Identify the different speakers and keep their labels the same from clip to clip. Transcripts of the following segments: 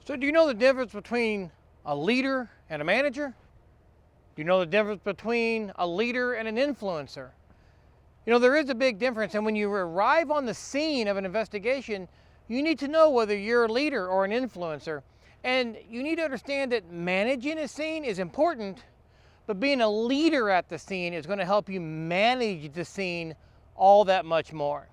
Speaker 1: So do you know the difference between a leader and a manager? Do you know the difference between a leader and an influencer? You know, there is a big difference, and when you arrive on the scene of an investigation, you need to know whether you're a leader or an influencer. And you need to understand that managing a scene is important, but being a leader at the scene is going to help you manage the scene all that much more.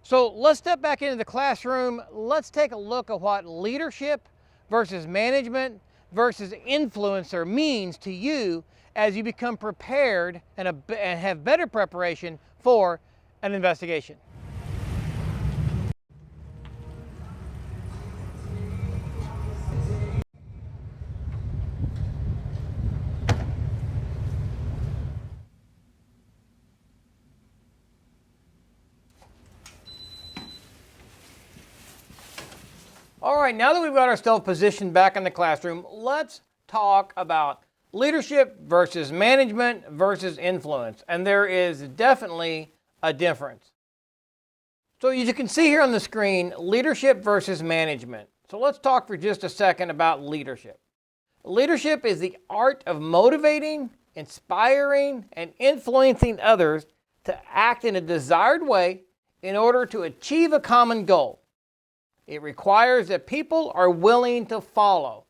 Speaker 1: So let's step back into the classroom. Let's take a look at what leadership versus management versus influencer means to you as you become prepared and have better preparation for an investigation. All right, now that we've got ourselves positioned back in the classroom, let's talk about leadership versus management versus influence. And there is definitely a difference. So as you can see here on the screen, leadership versus management. So let's talk for just a second about leadership. Leadership is the art of motivating, inspiring, and influencing others to act in a desired way in order to achieve a common goal. It requires that people are willing to follow.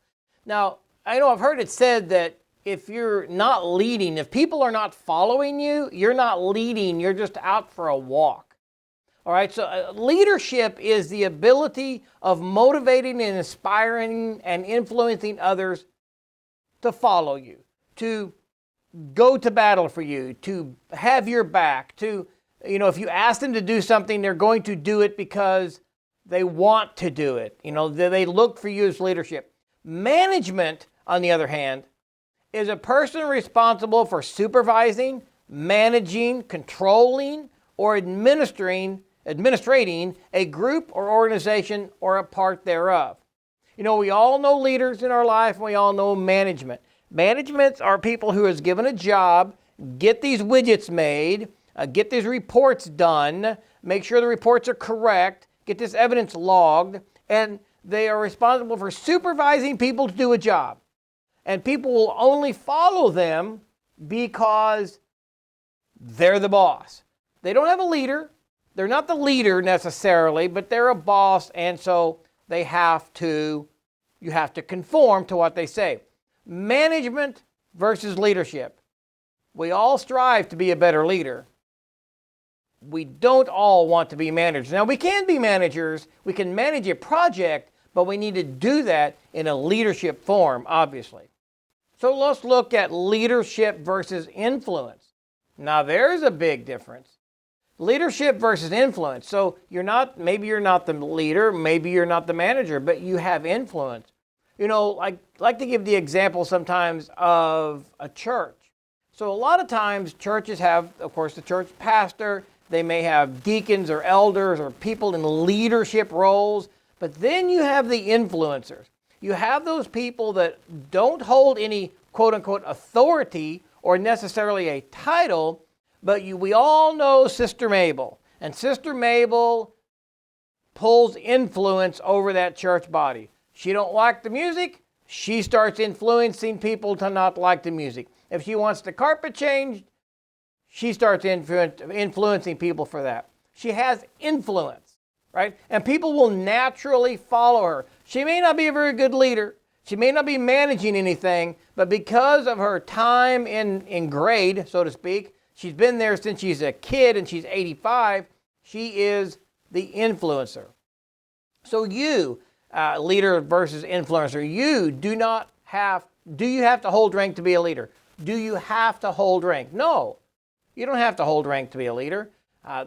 Speaker 1: Now, I know I've heard it said that if you're not leading, if people are not following you, you're not leading, you're just out for a walk. All right, so leadership is the ability of motivating and inspiring and influencing others to follow you, to go to battle for you, to have your back, to, if you ask them to do something, they're going to do it because they want to do it. They look for you as leadership. Management, on the other hand, is a person responsible for supervising, managing, controlling, or administrating a group or organization or a part thereof. We all know leaders in our life, and we all know management. Managements are people who is given a job, get these widgets made, get these reports done, make sure the reports are correct, get this evidence logged, and they are responsible for supervising people to do a job. And people will only follow them because they're the boss. They don't have a leader. They're not the leader necessarily, but they're a boss, and so you have to conform to what they say. Management versus leadership. We all strive to be a better leader. We don't all want to be managers. Now, we can be managers. We can manage a project, but we need to do that in a leadership form, obviously. So let's look at leadership versus influence. Now, there's a big difference. Leadership versus influence. So maybe you're not the leader, maybe you're not the manager, but you have influence. I like to give the example sometimes of a church. So a lot of times churches have, of course, the church pastor. They may have deacons or elders or people in leadership roles, but then you have the influencers. You have those people that don't hold any quote-unquote authority or necessarily a title, but we all know Sister Mabel. And Sister Mabel pulls influence over that church body. She don't like the music, she starts influencing people to not like the music. If she wants the carpet changed, she starts influencing people for that. She has influence, right? And people will naturally follow her. She may not be a very good leader. She may not be managing anything, but because of her time in grade, so to speak, she's been there since she's a kid and she's 85, she is the influencer. So you, leader versus influencer, do you have to hold rank to be a leader? Do you have to hold rank? No. You don't have to hold rank to be a leader.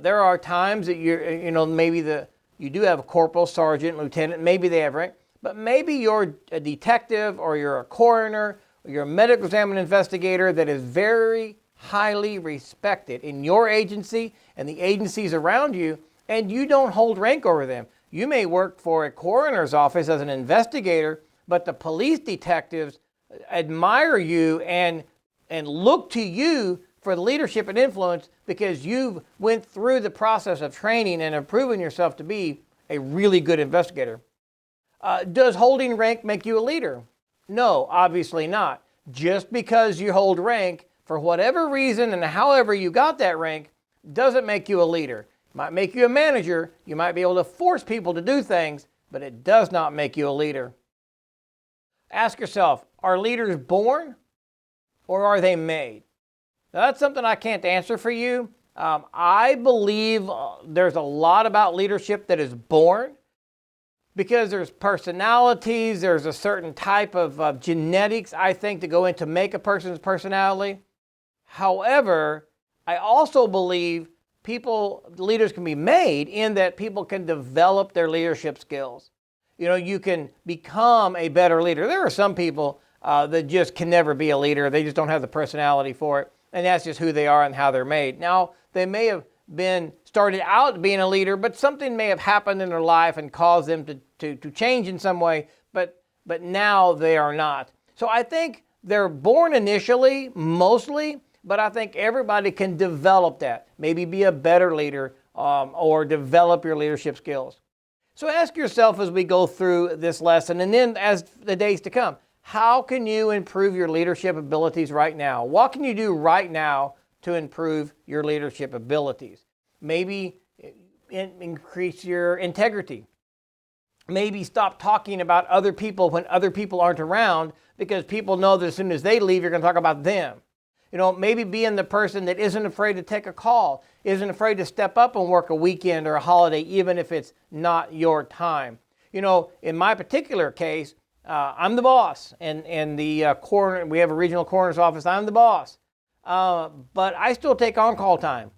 Speaker 1: There are times that you do have a corporal, sergeant, lieutenant, maybe they have rank, but maybe you're a detective or you're a coroner or you're a medical examiner investigator that is very highly respected in your agency and the agencies around you, and you don't hold rank over them. You may work for a coroner's office as an investigator, but the police detectives admire you and look to you for leadership and influence because you've went through the process of training and have proven yourself to be a really good investigator. Does holding rank make you a leader? No, obviously not. Just because you hold rank, for whatever reason and however you got that rank, doesn't make you a leader. It might make you a manager. You might be able to force people to do things, but it does not make you a leader. Ask yourself, are leaders born or are they made? Now, that's something I can't answer for you. I believe there's a lot about leadership that is born, because there's personalities, there's a certain type of genetics, I think, to go in to make a person's personality. However, I also believe leaders can be made in that people can develop their leadership skills. You can become a better leader. There are some people that just can never be a leader. They just don't have the personality for it. And that's just who they are and how they're made. Now, they may have been started out being a leader, but something may have happened in their life and caused them to change in some way, but now they are not. So I think they're born initially, mostly, but I think everybody can develop that. Maybe be a better leader or develop your leadership skills. So ask yourself as we go through this lesson and then as the days to come, how can you improve your leadership abilities right now? What can you do right now to improve your leadership abilities? Maybe increase your integrity. Maybe stop talking about other people when other people aren't around, because people know that as soon as they leave, you're going to talk about them. Maybe being the person that isn't afraid to take a call, isn't afraid to step up and work a weekend or a holiday, even if it's not your time. In my particular case, I'm the boss, and the coroner, we have a regional coroner's office. I'm the boss, but I still take on-call time.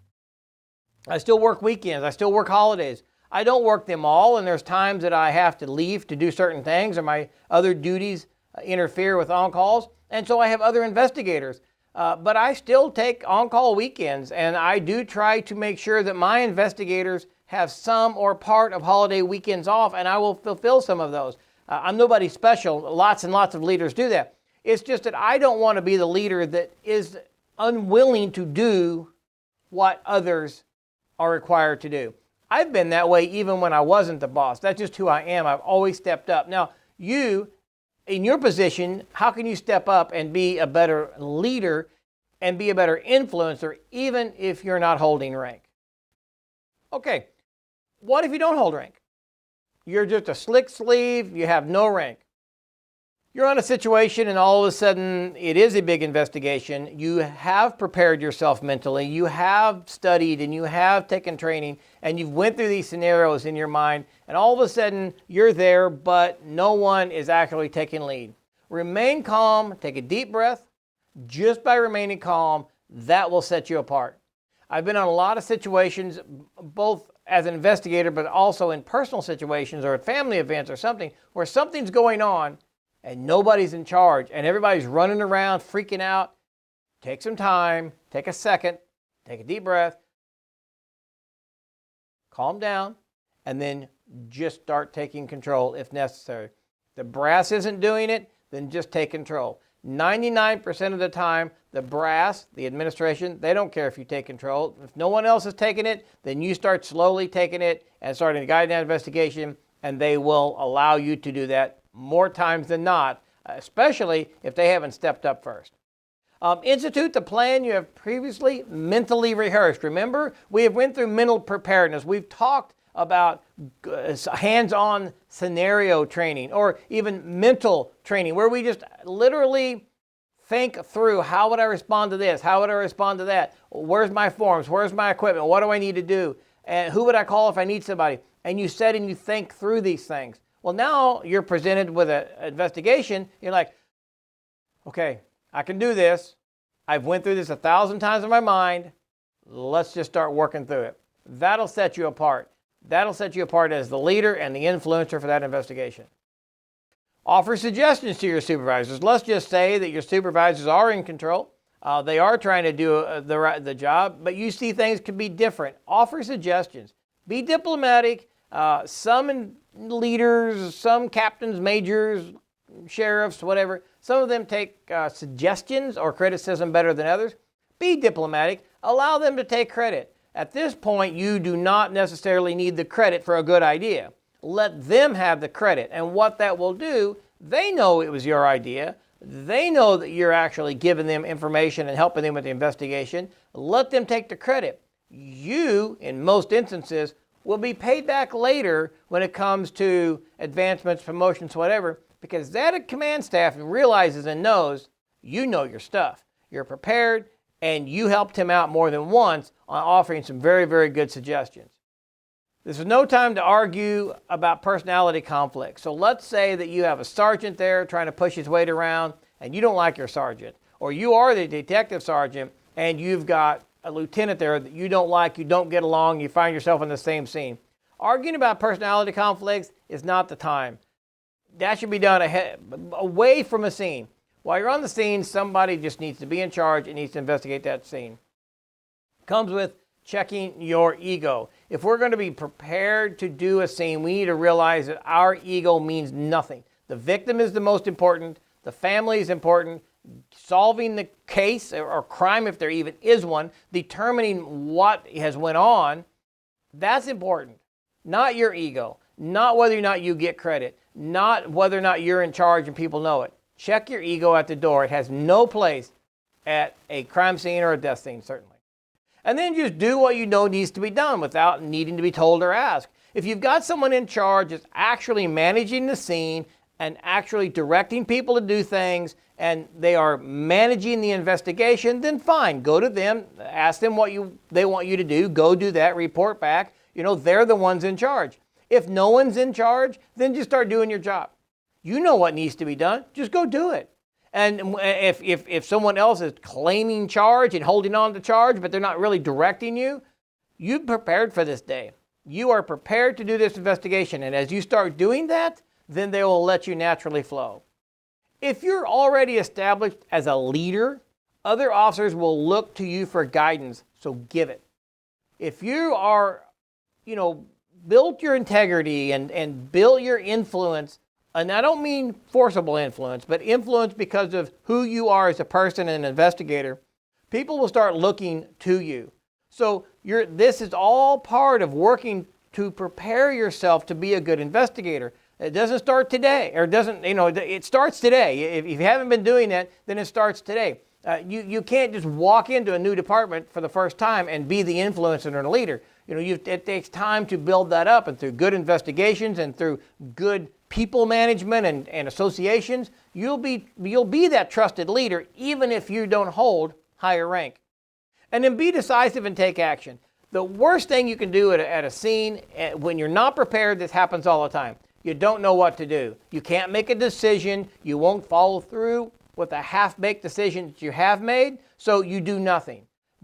Speaker 1: I still work weekends. I still work holidays. I don't work them all, and there's times that I have to leave to do certain things, or my other duties interfere with on-calls, and so I have other investigators. But I still take on-call weekends, and I do try to make sure that my investigators have some or part of holiday weekends off, and I will fulfill some of those. I'm nobody special. Lots and lots of leaders do that. It's just that I don't want to be the leader that is unwilling to do what others are required to do. I've been that way even when I wasn't the boss. That's just who I am. I've always stepped up. Now, you, in your position, how can you step up and be a better leader and be a better influencer even if you're not holding rank? Okay, what if you don't hold rank? You're just a slick sleeve, you have no rank. You're on a situation and all of a sudden it is a big investigation. You have prepared yourself mentally, you have studied and you have taken training and you've went through these scenarios in your mind, and all of a sudden you're there but no one is actually taking lead. Remain calm, take a deep breath. Just by remaining calm, that will set you apart. I've been in a lot of situations, both as an investigator but also in personal situations or at family events or something, where something's going on and nobody's in charge and everybody's running around freaking out. Take some time, take a second, take a deep breath, calm down, and then just start taking control if necessary. If the brass isn't doing it, then just take control. 99% of the time, the brass, the administration, they don't care if you take control. If no one else is taking it, then you start slowly taking it and starting to guide that investigation, and they will allow you to do that more times than not, especially if they haven't stepped up first. Institute the plan you have previously mentally rehearsed. Remember, we have went through mental preparedness. We've talked about hands-on scenario training or even mental training, where we just literally think through, how would I respond to this? How would I respond to that? Where's my forms? Where's my equipment? What do I need to do? And who would I call if I need somebody? And you sit and you think through these things. Well, now you're presented with an investigation. You're like, okay, I can do this. I've went through this 1,000 times in my mind. Let's just start working through it. That'll set you apart. That'll set you apart as the leader and the influencer for that investigation. Offer suggestions to your supervisors. Let's just say that your supervisors are in control. They are trying to do the job, but you see things could be different. Offer suggestions. Be diplomatic. Some leaders, some captains, majors, sheriffs, whatever, some of them take suggestions or criticism better than others. Be diplomatic. Allow them to take credit. At this point, you do not necessarily need the credit for a good idea. Let them have the credit. And what that will do, they know it was your idea. They know that you're actually giving them information and helping them with the investigation. Let them take the credit. You, in most instances, will be paid back later when it comes to advancements, promotions, whatever, because that command staff realizes and knows you know your stuff. You're prepared, and you helped him out more than once on offering some very, very good suggestions. This is no time to argue about personality conflict. So let's say that you have a sergeant there trying to push his weight around, and you don't like your sergeant. Or you are the detective sergeant, and you've got a lieutenant there that you don't like, you don't get along, you find yourself in the same scene. Arguing about personality conflicts is not the time. That should be done away from a scene. While you're on the scene, somebody just needs to be in charge and needs to investigate that scene. Comes with checking your ego. If we're going to be prepared to do a scene, we need to realize that our ego means nothing. The victim is the most important. The family is important. Solving the case or crime, if there even is one, determining what has went on, that's important. Not your ego. Not whether or not you get credit. Not whether or not you're in charge and people know it. Check your ego at the door. It has no place at a crime scene or a death scene, certainly. And then just do what you know needs to be done without needing to be told or asked. If you've got someone in charge that's actually managing the scene and actually directing people to do things, and they are managing the investigation, then fine. Go to them, ask them what they want you to do, go do that, report back. They're the ones in charge. If no one's in charge, then just start doing your job. You know what needs to be done, just go do it. And if someone else is claiming charge and holding on to charge, but they're not really directing you, you've prepared for this day. You are prepared to do this investigation. And as you start doing that, then they will let you naturally flow. If you're already established as a leader, other officers will look to you for guidance, so give it. If you are, built your integrity and built your influence, and I don't mean forcible influence, but influence because of who you are as a person and an investigator, people will start looking to you. So this is all part of working to prepare yourself to be a good investigator. It doesn't start today, or it starts today. If you haven't been doing that, then it starts today. You can't just walk into a new department for the first time and be the influencer and the leader. It takes time to build that up, and through good investigations and through good people management and associations, you'll be that trusted leader even if you don't hold higher rank. And then be decisive and take action. The worst thing you can do at a scene, when you're not prepared, this happens all the time. You don't know what to do. You can't make a decision. You won't follow through with a half-baked decision that you have made, so you do nothing.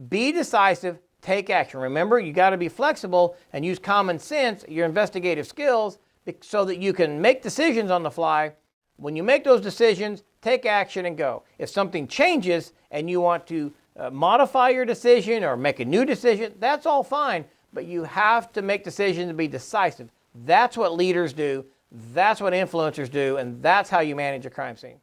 Speaker 1: Be decisive, take action. Remember, you got to be flexible and use common sense, your investigative skills, so that you can make decisions on the fly. When you make those decisions, take action and go. If something changes and you want to modify your decision or make a new decision, that's all fine, but you have to make decisions and be decisive. That's what leaders do, that's what influencers do, and that's how you manage a crime scene.